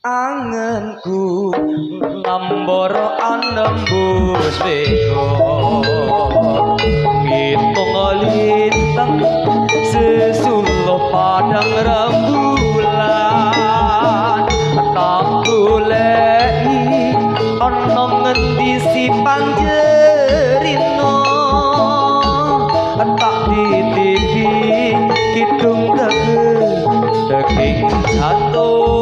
angenku ngambara anembus beko ngitung lintang sesuluh padang rembulan tak goleki ana ngendi si panjerino tak titipi kidung daging jatuh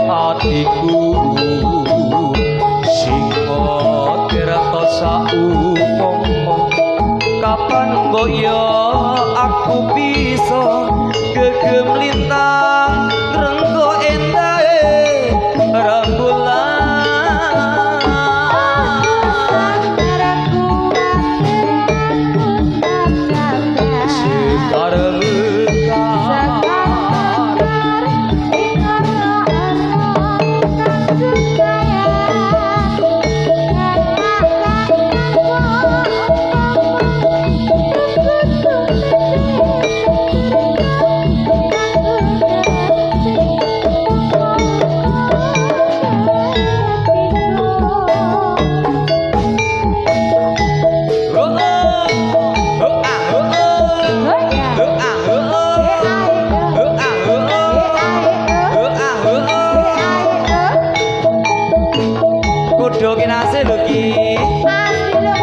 atiku sing tirta saupama kapan kok ya aku bisa gegem lintang renggo endahe rembulan sekarang Dokin asih lho ki. Asih lho.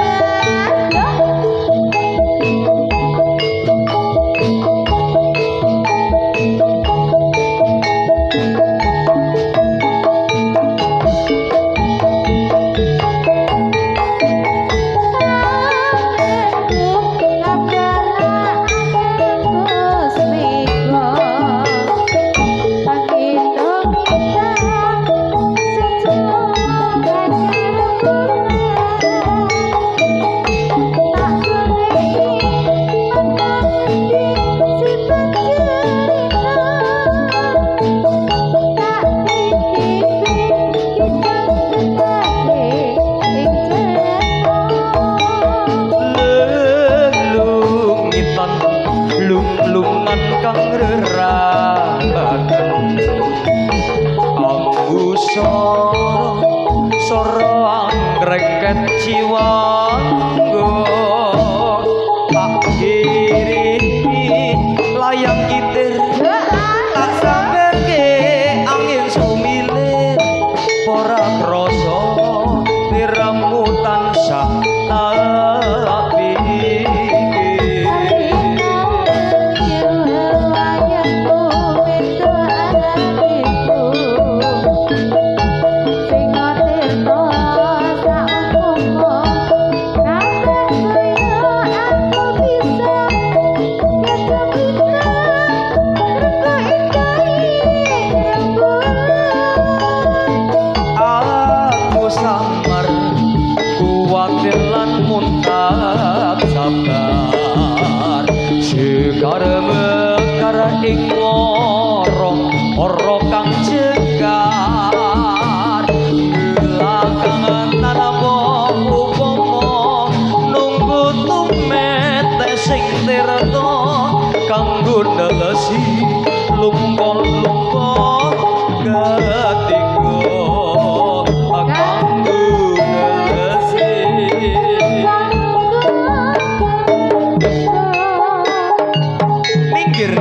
Lungan kang rerahaken ambusa sora anggreket jiwangga tak kirimi layang kitir tak samperke angin sumilir ora krasa tiramu tansah sekar mekar ing ora kang cegar lakangan tanapa upama nunggu tumete sing tirta kanggo nelesi lumpa-lumpa gatiku kanggo nelesi minggir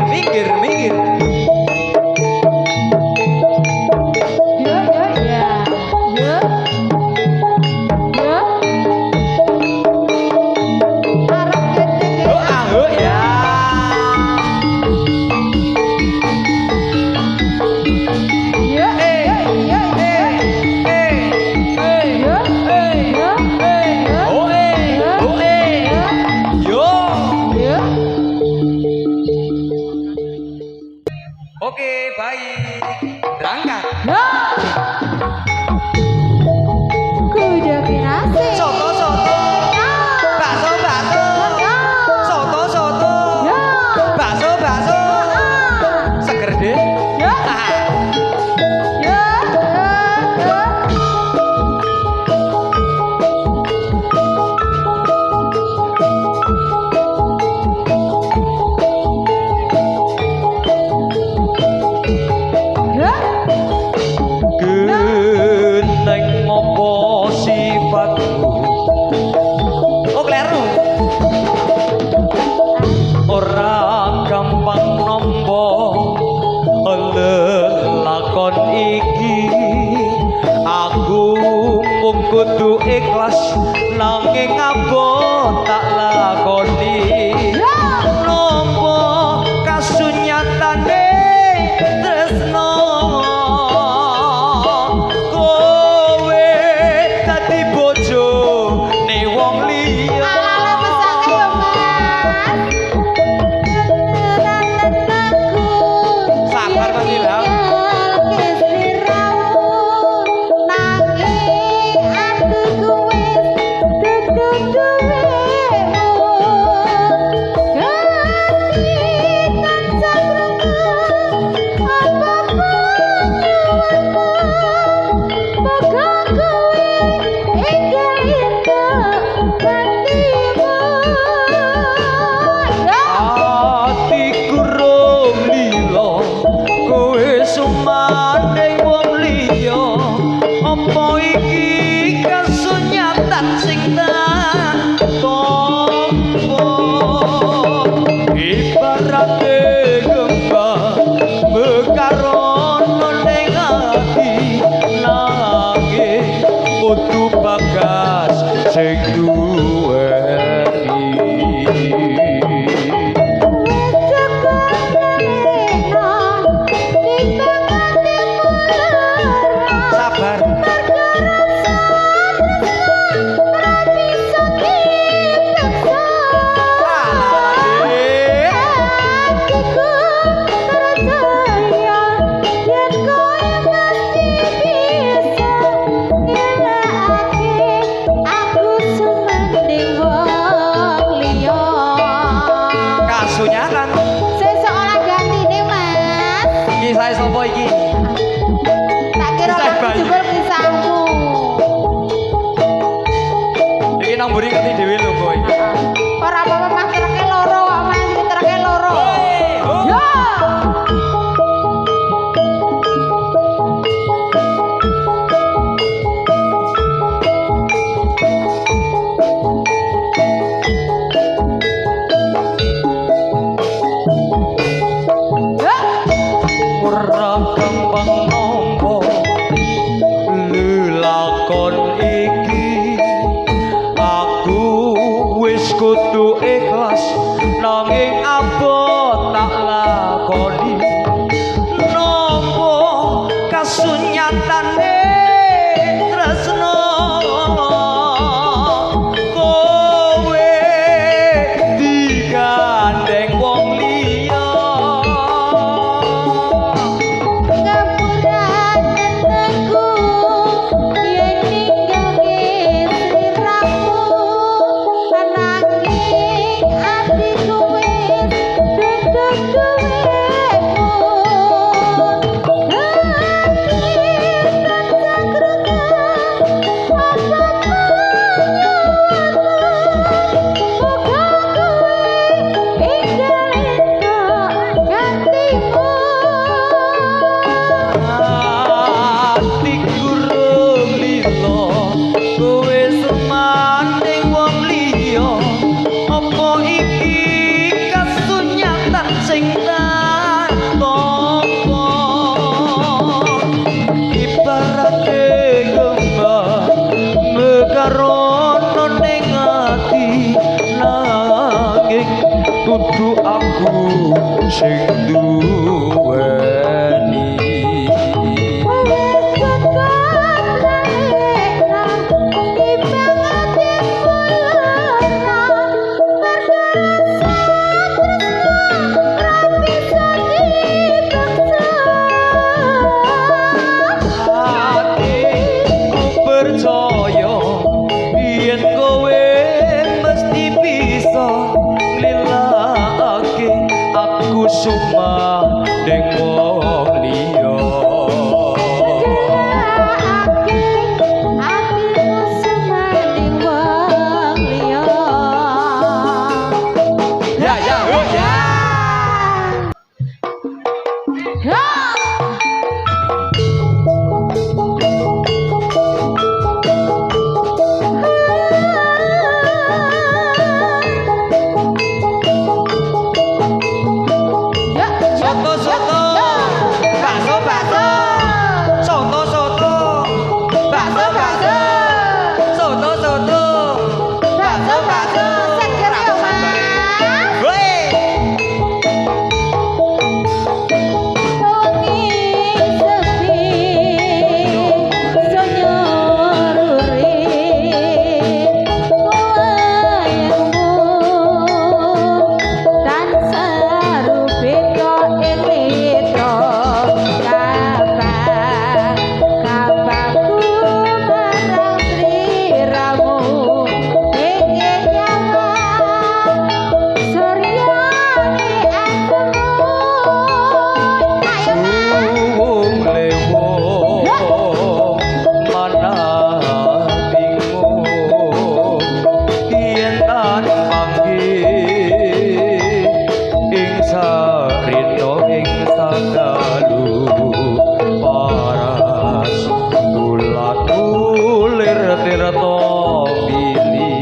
iki? Tak kira Kisah aku bayi. jebul kisahmu. Iki nang mburi ngerti dhewe lho kok iki. Ora apa-apa Mas treke loro kok Mas, iki treke loro. Yo. Ora gampang nampa lelakon iki. Aku wis kudu ikhlas nanging abot tak lakoni. Nampa kasunyatane tresno kowe digandeng wong liya. Ngapuraneku yen ninggalke sliramu, ananging atiku wis duduk duwemu. Atiku rung lila kowe semanding wong liya. Apa iki kasunyatan sing tak tampa? Ibarate kembang mekarono ning ati nanging kudu aku sing duweni. Hatiku percaya yen kowe mesti bisa nglilake aku sumanding wong liya. Ya ya ya. Soto soto, bakso bakso, soto soto, bakso bakso, soto soto, bakso bakso. Woi. Suwung lewo mana bingung yen tan panggih ing sarita ing sadalu paras ulat ulir tirta bili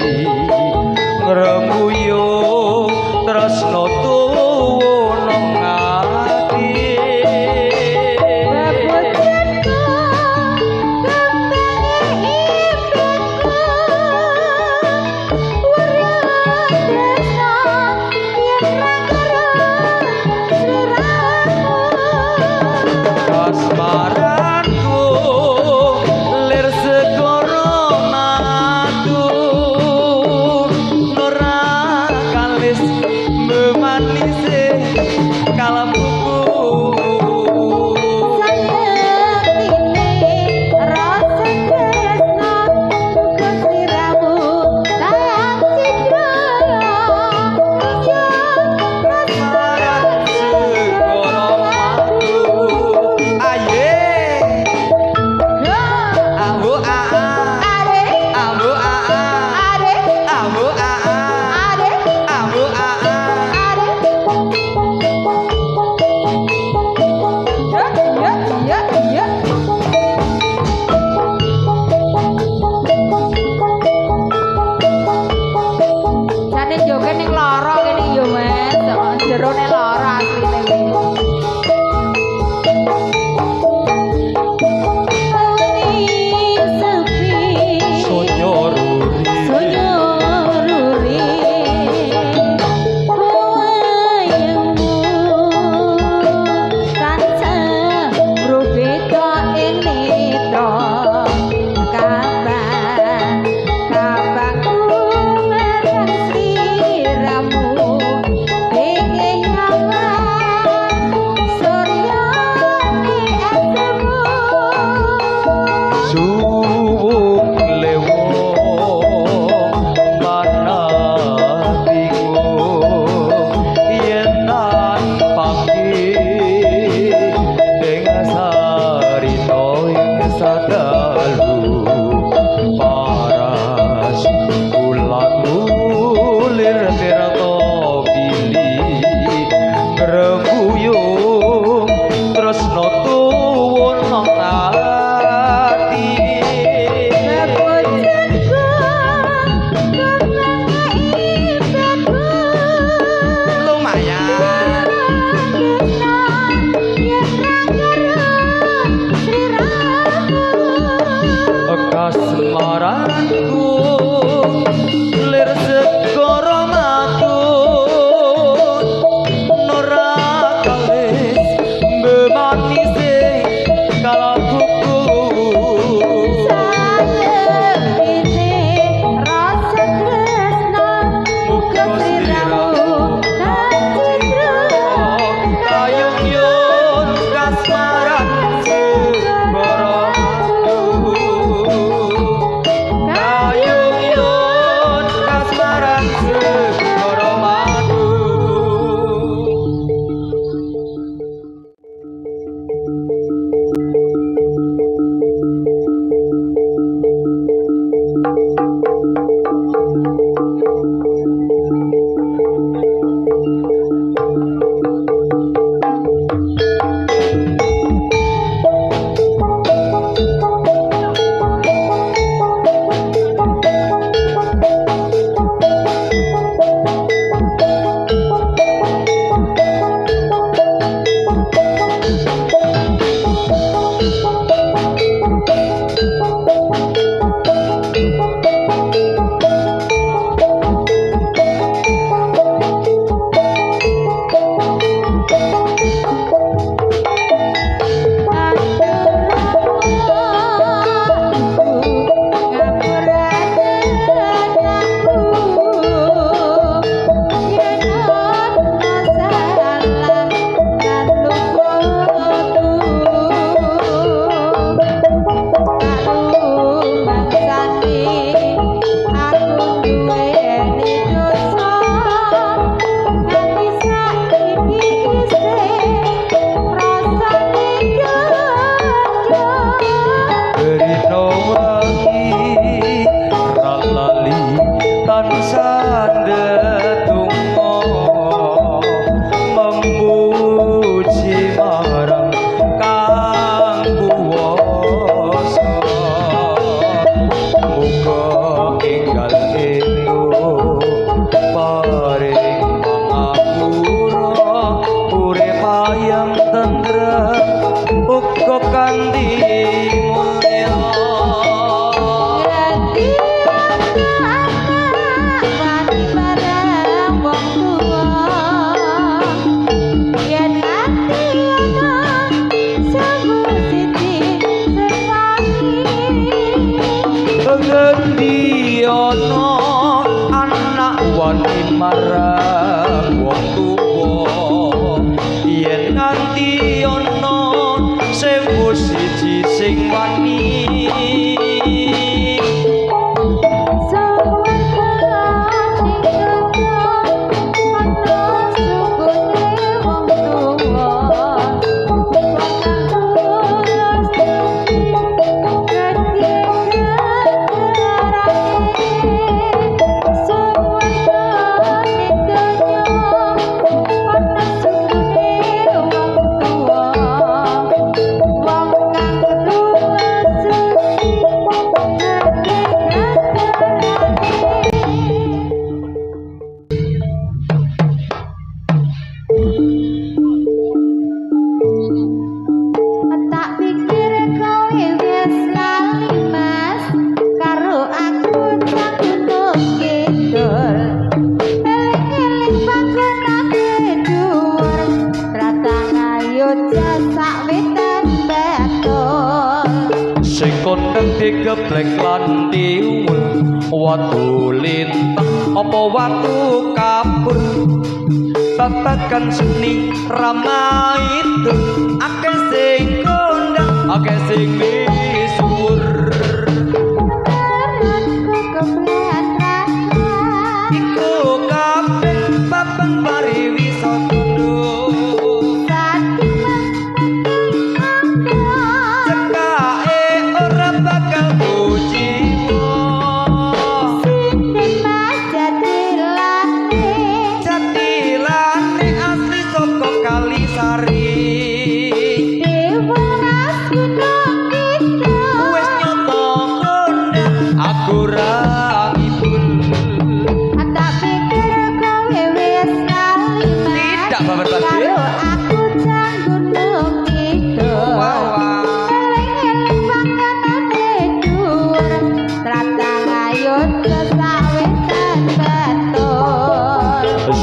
ngrembuyung tresno tuwa nang ati. Kasmaranku lir segara matur ora kalis memanise kalambuku. lara kene yo Mas. Jerone lara asline kuwi. geblek lan tiwul watu lintang apa watu kapur babagan seni rama itu akeh sing kondang akeh sing misuwur iku kabeh papan pariwisata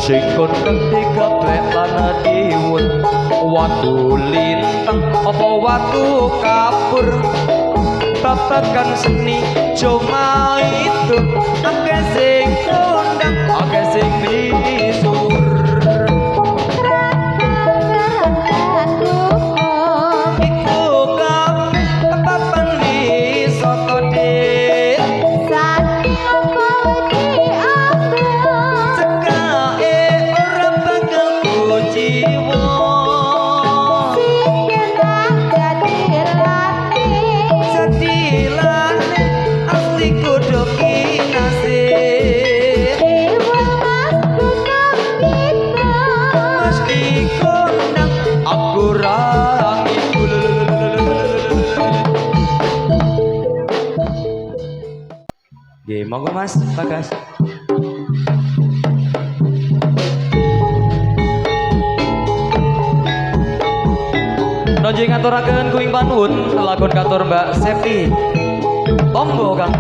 sing kondang digaplek lan diwul watu lintang apa watu kapur babagan seni cuma itu akeh sing kondang akeh sing misuwur iku kabeh papan wisata dik saking apa monggo Mas Bagas. Nonjing ngaturaken kuing panuwun lakon katur Mbak Septi. Tombo Kang.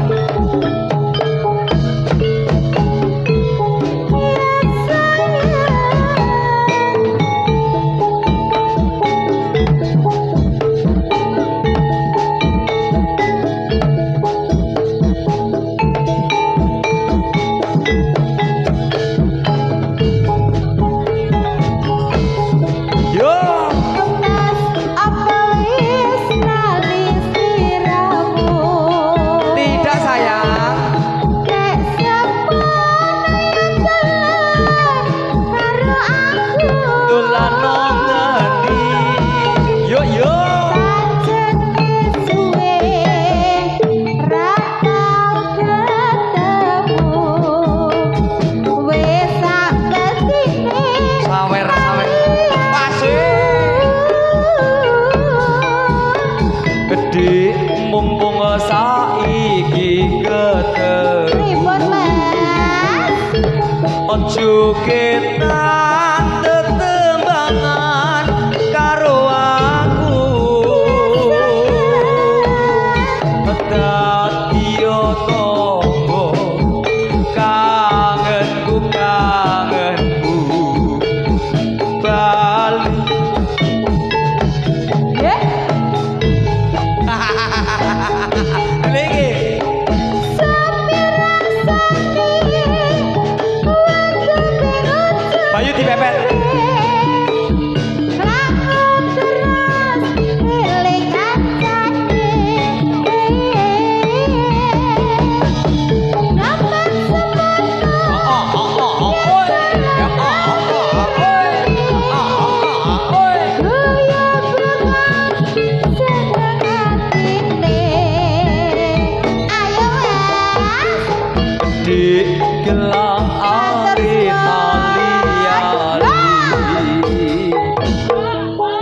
Mumpung saiki ketemu ojo ketan tetembangan karo aku dadi tonggo kangenku bali Bayu dipepet. Di gelang ari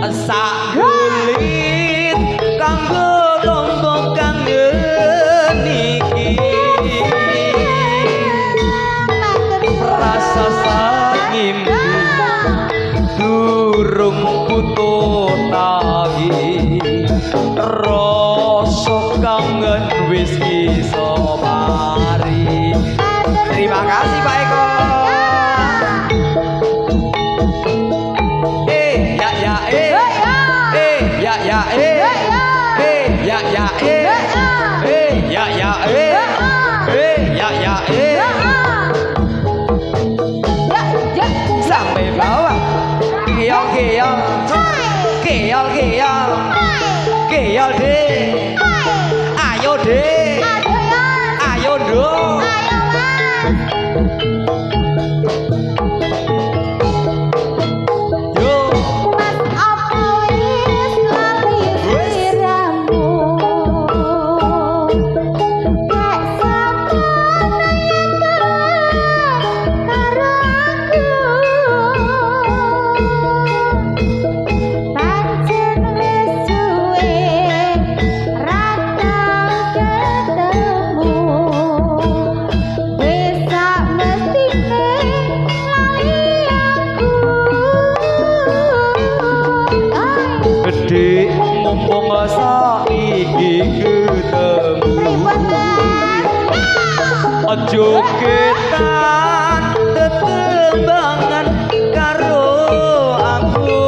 sak gulit kanggo tombo kangen iki rasa ngimpi durung putus tangi rasa kangen wis iso mari. Terima kasih Pak Eko. Ya Awak Geyal geyal Geyal geyal Geyal deh Ayo deh Ayo dong Gede mumpung saiki ketemu Aja ketan tetembangan karo aku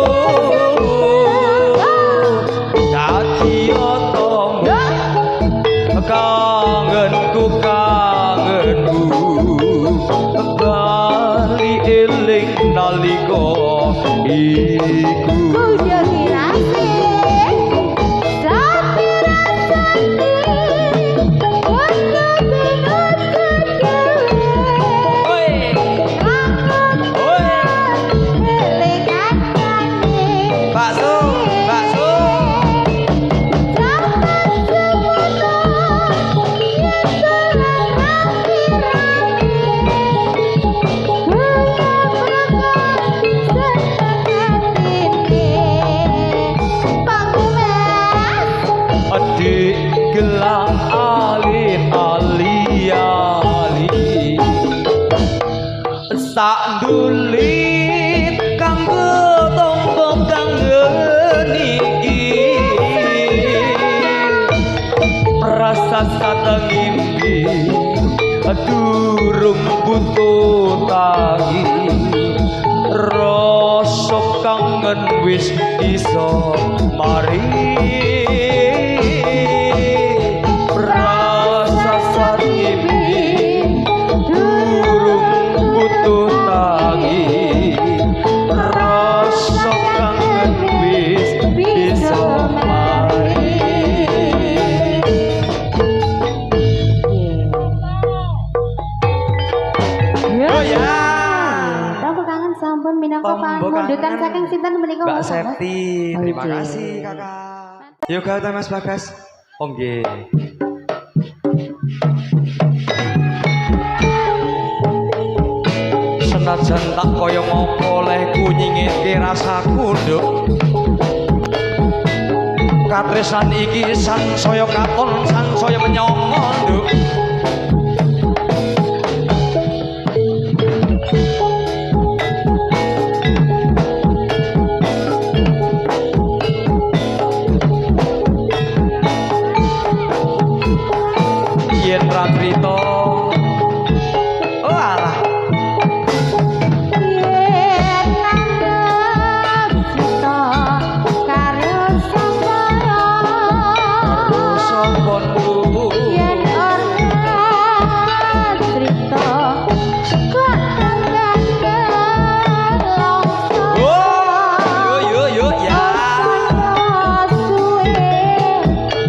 Dadi tangga kangenku bali eling nalika iku gelang ali sak ndulit kanggo tombo kangen iki rasa sateng ngimpi durung butuh tangi rasa kangen wis iso mari Mundutan saking sinten menika Mbak Septi. Terima kasih Kakak. Yuk Kak Mas Bagas. Om nggih. Senajan tak kaya ngopo lehku nyingitke rasaku nduk. Katresan iki sansaya katon sansaya menyanga nduk. Yen ra crita oh alah yen nandhep cita karo sapa yen ora crita kok tanggang oh yo ya suwe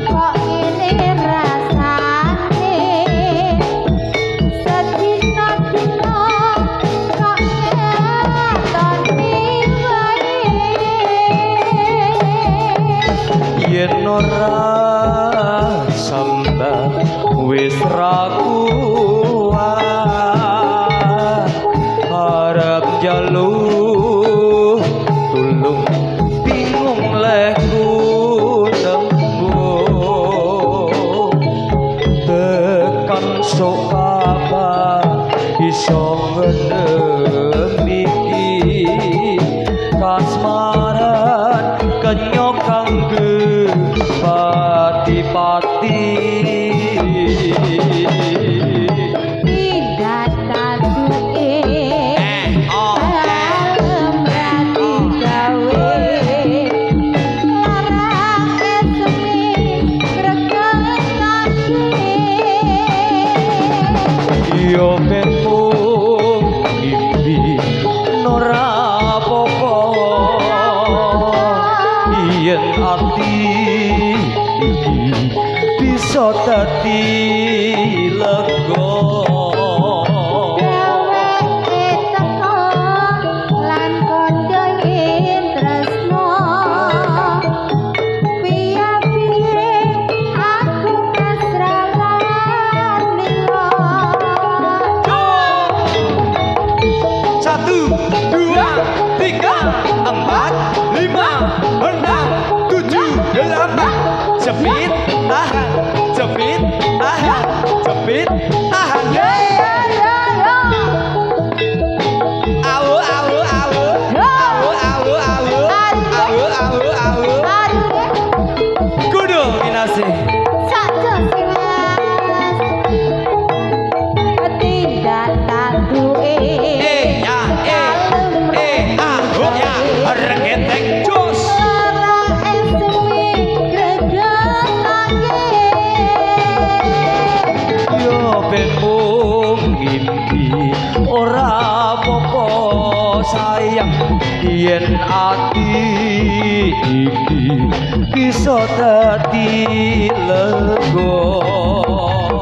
kok ngene rasane sedina-dina kok ngetoni wae yen ora sambah wis ra kuat arep njaluk tulung bingung lehku tembung tekan sok apa iso ngendem iki kasmaran kenyok kangge ati bisa dadi lega. Jepit, tahan, jepit, tahan, jepit, tahan. Awu, awu, awu, awu, awu, awu, awu, awu, awu. Kudu minase. Saja sih mas. Tidak tahu Ya, regetek jos. Ora apa-apa sayang yen ati iki bisa dadi lega.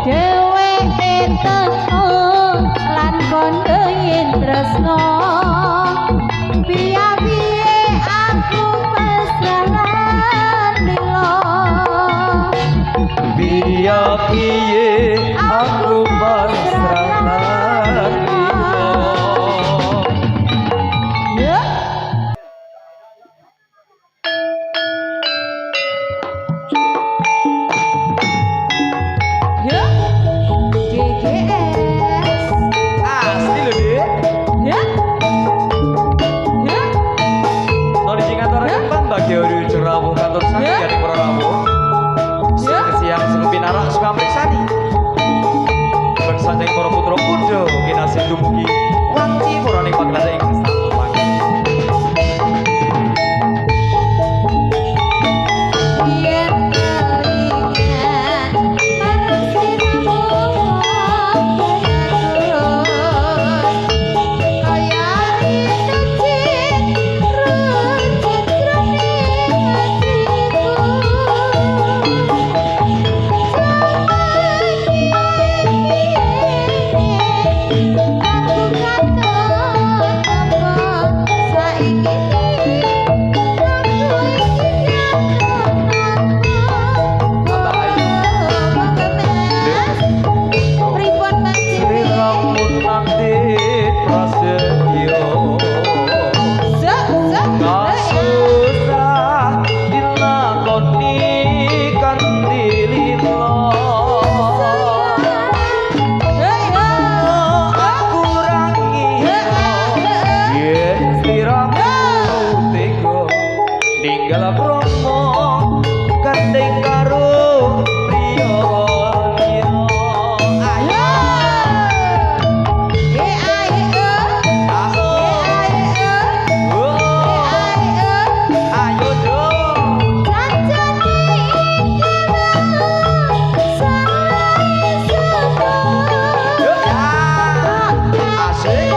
Dheweke teko lan kondo yen tresno piye-piye aku pasrahan lilo. Piye-piye aku pasrahan lilo. Ya ya GGS Asli lho, Dik. ya ya Noni sing kantor kembang bagi ori jerawu kantor sakit Ya. dari para rawu. Ya. Siang sengupin arak suka meriksani. Bersanjang para putra kuda kinasih dumugi wanti para nikmat kata ing sawangi. Yen kelingan marang sliramu kaya suci rujuk jroning Sri Ramun nanti prasetyo kasusah dilakoni kanthi lila. Aku rangi yen sliramu tega ninggal Bromo gandeng karo priya liya. Ayo dong. Asik.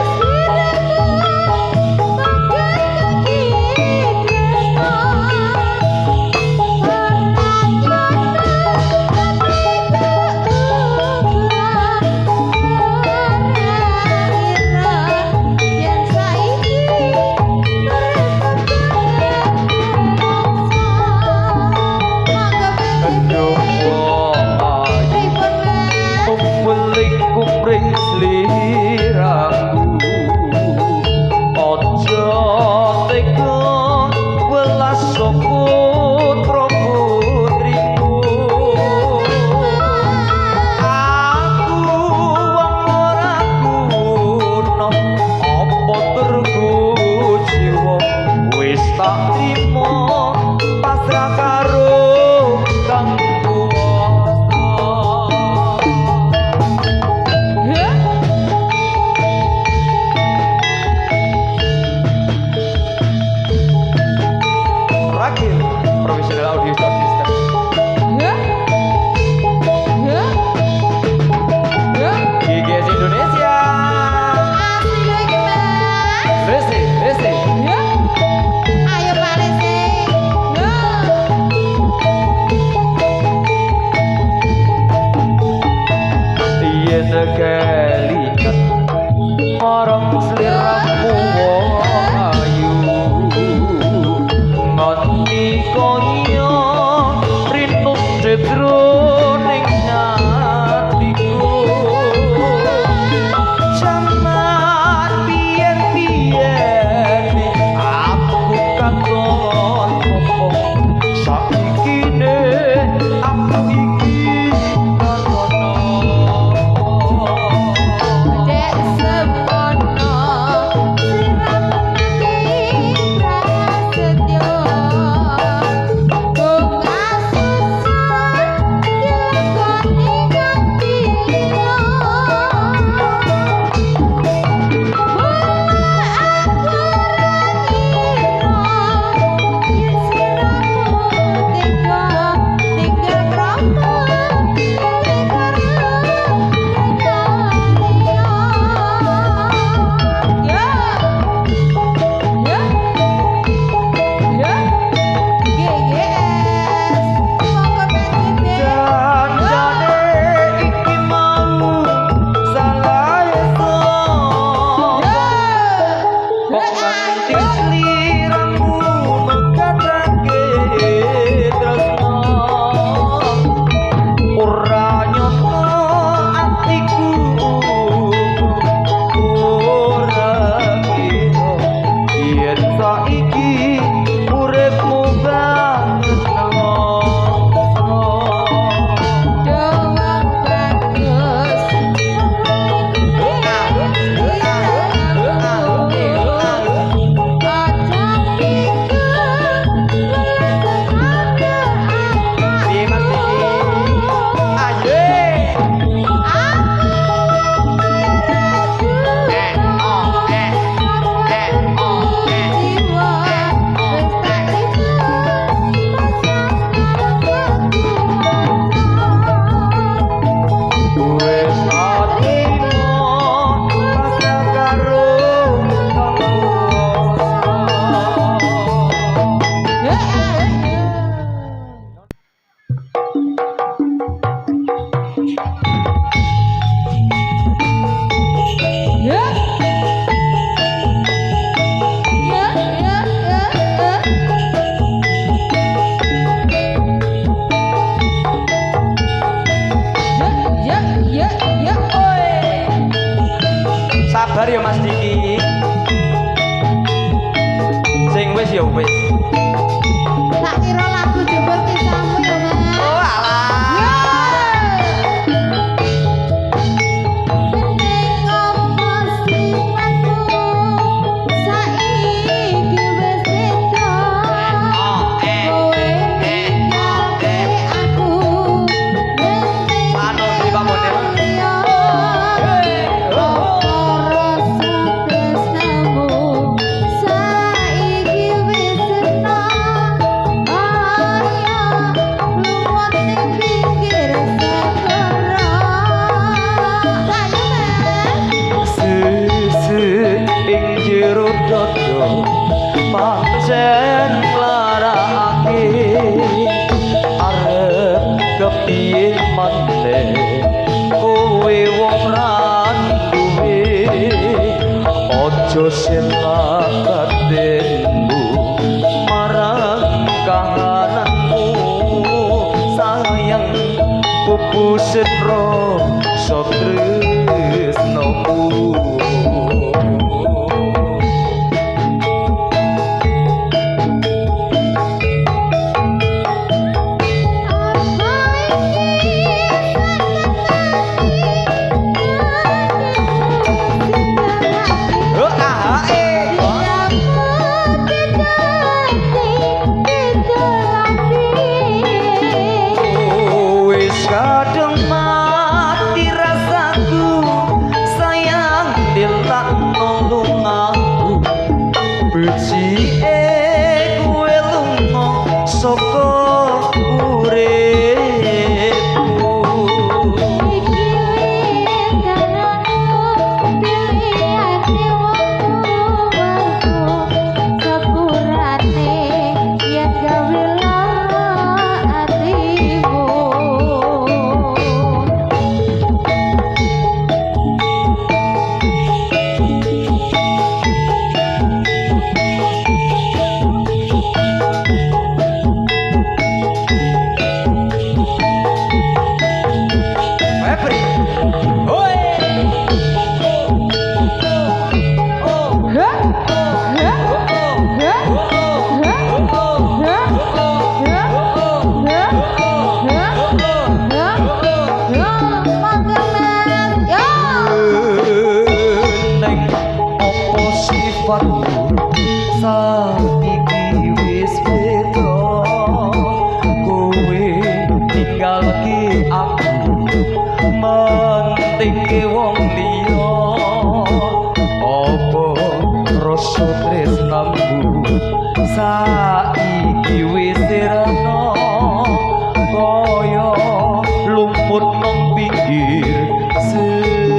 Sliramu mekatake tresno ora nyono atiku ora kira yen saiki uripmu banget nelongso doang bagus Di Mas Diki ayo wis atimo pasang karo sabar ya Mas Diki sing wis ya wis tak kira lagu jebul kisahmu ya Mas. oh alah Ning opo sifatmu saiki wis beda. Kowe ninggalke aku ning Anu di pamone rasa tresnamu saiki wis seneng. Ayo lumut ning pinggir segara. Ayo Mas. sesuk ing jero dada pancen larakake arep kepiye maneh kowe wong randuwe aja selak batinmu marang kahananmu sayang pupusin rasa tresnoku wis kadung mati rasaku sayang dilak nolong aku becike kowe lunga saka uripku Febri hoi neng opo sifatmu saiki wis beda kowe ninggalke aku mentingke wong liya opo rasa tresnamu saiki wis sirna kaya lumpur nang pinggir segara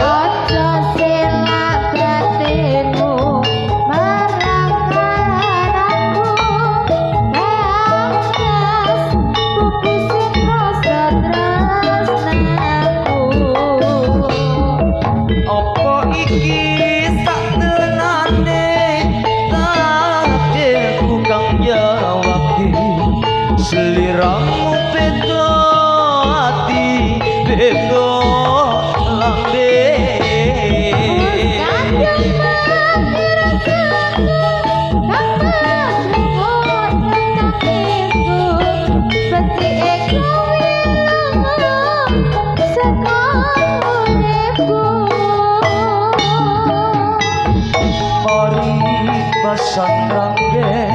Aja iki saktenane takdirku kang jawabke sliramu beda ati beda lambe Pasang rangge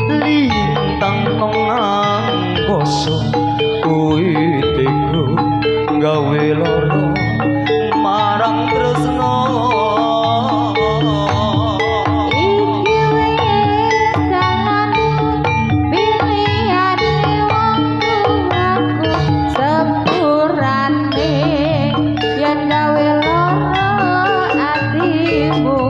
lintang nong nang koso kuwi teko gawe loro marang tresno iki wis dalane pilihane wong tuaku sepurane yen gawe loro atimu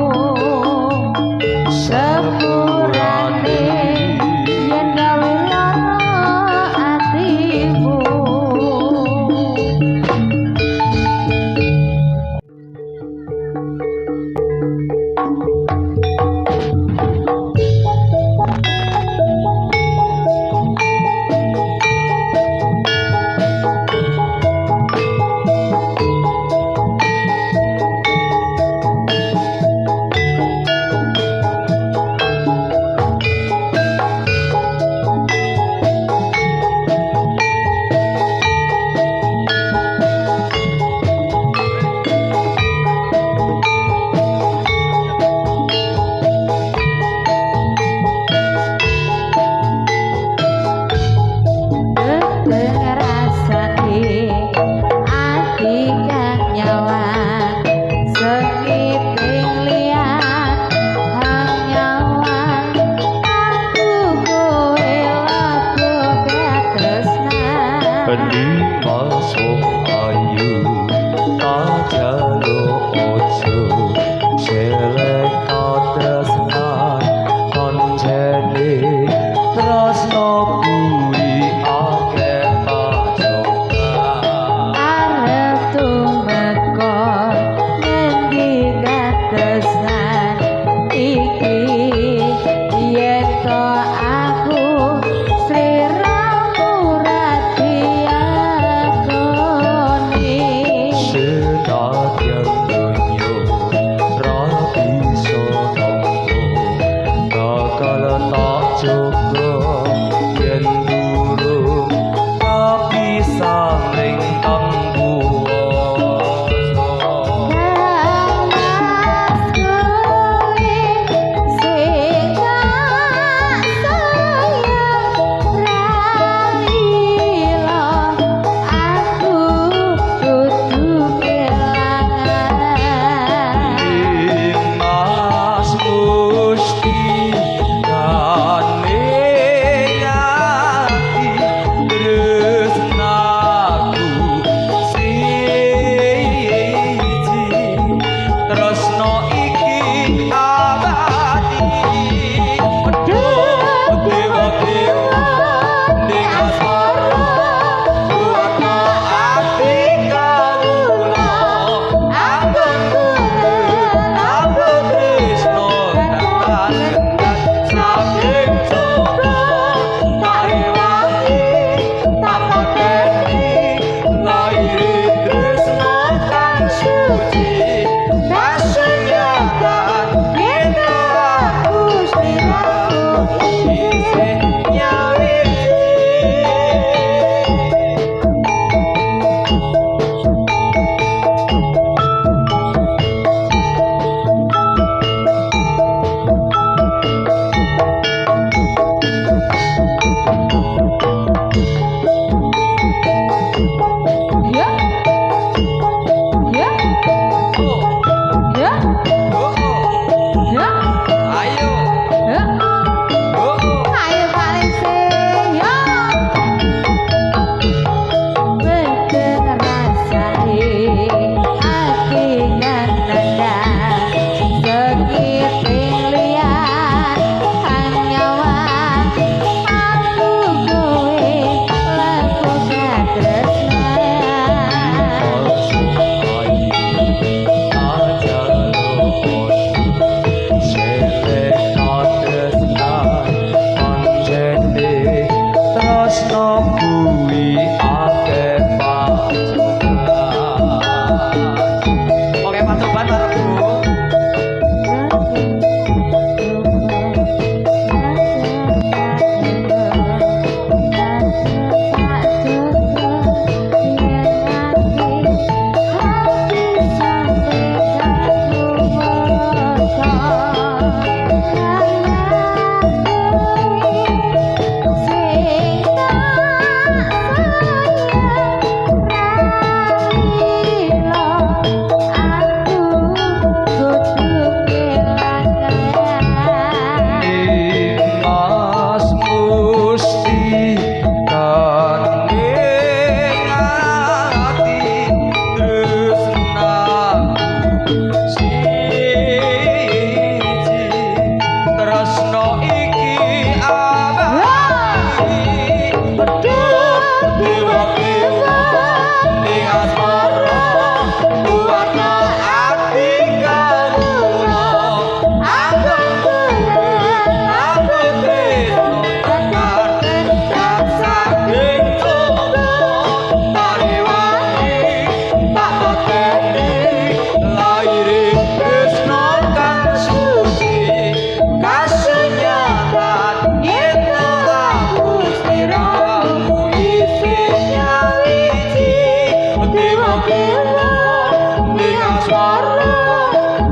asmara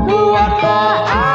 buat